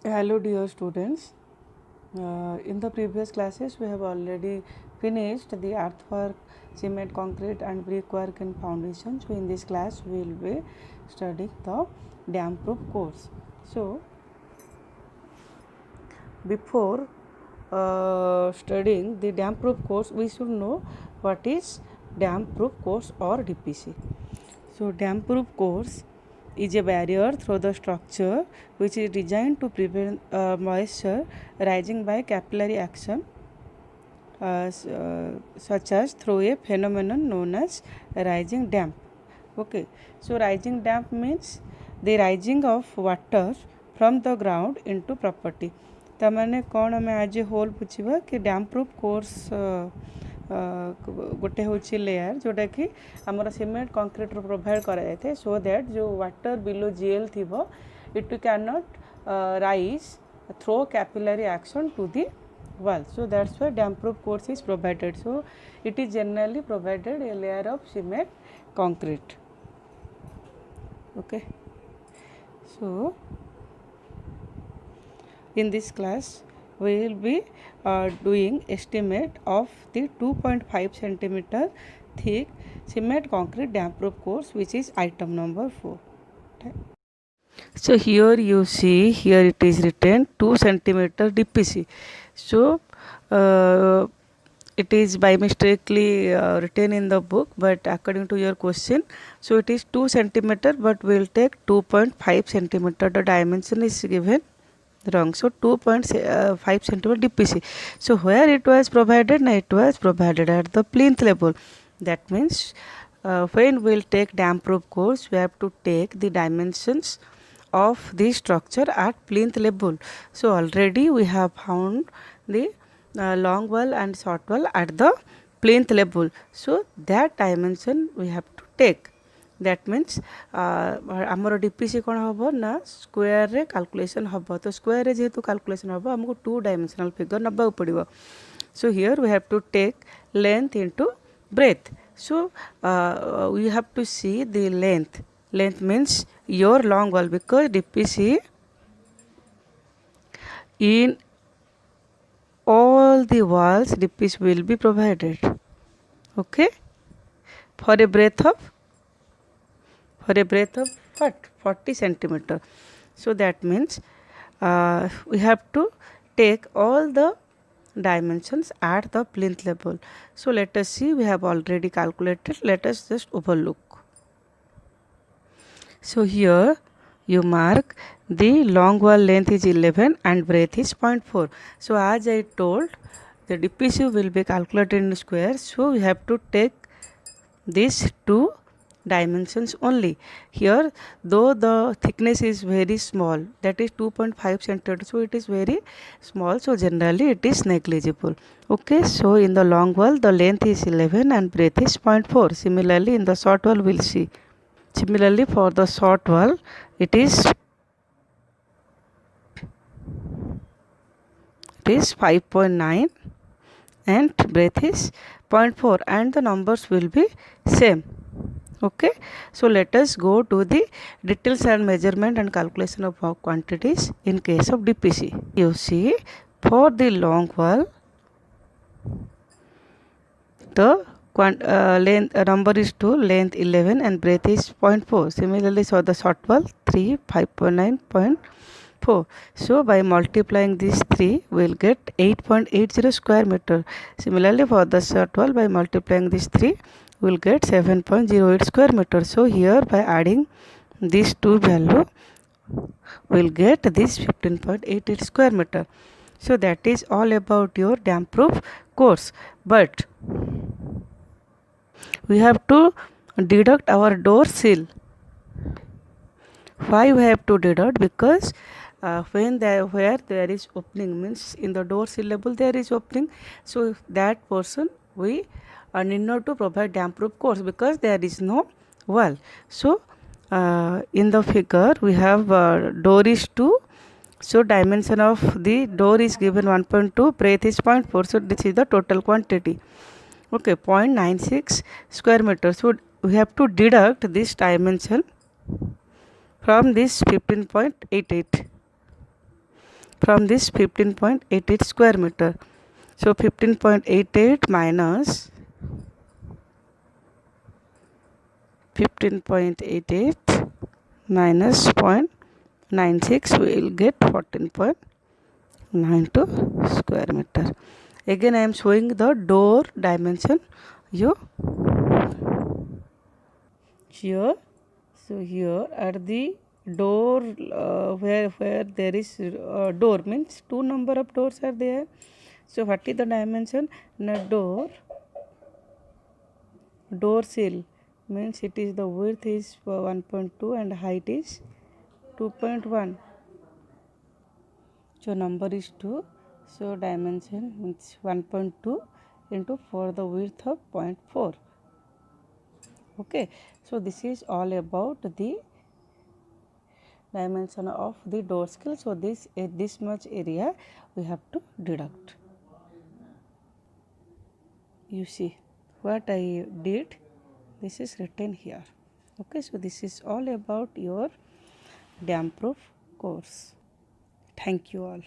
Hello dear students. In the previous classes we have already finished the earthwork, cement, concrete and brickwork and foundation. So in this class we will be studying the dam proof course. So before studying the dam proof course we should know what is dam proof course or DPC. So dam proof course is a barrier through the structure which is designed to prevent moisture rising by capillary action such as through a phenomenon known as rising damp. Okay, so rising damp means the rising of water from the ground into property. तामाने कौन आम आज whole बुझा कि dam proof course गोटे हूँ layer जोटा कि आमर सीमेंट कंक्रीट प्रोवाइड कराए सो दैट जो वाटर बिलो जीएल थी it can not rise through capillary action to the wall. So that's why dam proof course is provided. So it is generally provided a layer of cement concrete. Okay, so in this class we will be doing estimate of the 2.5 centimeter thick cement concrete dam proof course, which is item number 4. Okay. So here you see, here it is written 2 centimeter DPC. So it is by mistakenly written in the book, but according to your question, so it is 2 centimeter, but we will take 2.5 centimeter. The dimension is given wrong. So 2.5 centimeter DPC. So where it was provided? No, it was provided at the plinth level. That means when we will take dam proof course, we have to take the dimensions of the structure at plinth level. So already we have found the long wall and short wall at the plinth level. So that dimension we have to take. That means आमर DPC कौन हम ना square रे calculation हम तो square रे जेहेतु calculation हम आमको 2 डायमेंशनल फिगर नबा पड़ो. So here we have to take length into breadth. So we have to see the length. Length means your long wall, because DPC in all the walls DPC will be provided. Okay, for a breadth of what, 40 centimeter. So that means we have to take all the dimensions at the plinth level. So let us see, we have already calculated. Let us just overlook. So here you mark the long wall length is 11 and breadth is 0.4. So as I told, the DPC will be calculated in square. So we have to take these two dimensions only. Here though the thickness is very small, that is 2.5 centimeter, so it is very small, so generally it is negligible. Okay, so in the long wall the length is 11 and breadth is 0.4. Similarly in the short wall we'll see. Similarly for the short wall it is 5.9 and breadth is 0.4 and the numbers will be same. Okay, so let us go to the details and measurement and calculation of quantities in case of DPC. You see, for the long wall the length number is 2, length 11 and breadth is 0.4. Similarly for the short wall 3, 5.9, 0.4. So by multiplying these 3 we will get 8.80 square meter. Similarly for the short wall, by multiplying these 3 we will get 7.08 square meter. So here by adding these two value we will get this 15.88 square meter. So that is all about your dam proof course. But we have to deduct our door sill. Why we have to deduct? Because where there is opening, means in the door sill level there is opening, so that portion we need not to provide dam proof course because there is no wall. So in the figure we have door is 2, so dimension of the door is given 1.2, breadth is 0.4, so this is the total quantity. Okay, 0.96 square meter. So we have to deduct this dimension from this 15.88. from this 15.88 square meter. So 15.88 minus 15.88 minus 0.96, we will get 14.92 square meter. Again I am showing the door dimension you here. So here at the door, where there is door means two number of doors are there. So what is the dimension? In a door sill means it is the width is 1.2 and height is 2.1. So number is 2. So dimension means 1.2 into 4 the width of 0.4. Okay, so this is all about the dimension of the door sill. So this much area we have to deduct. You see what I did, this is written here. Okay, so this is all about your dam proof course. Thank you all.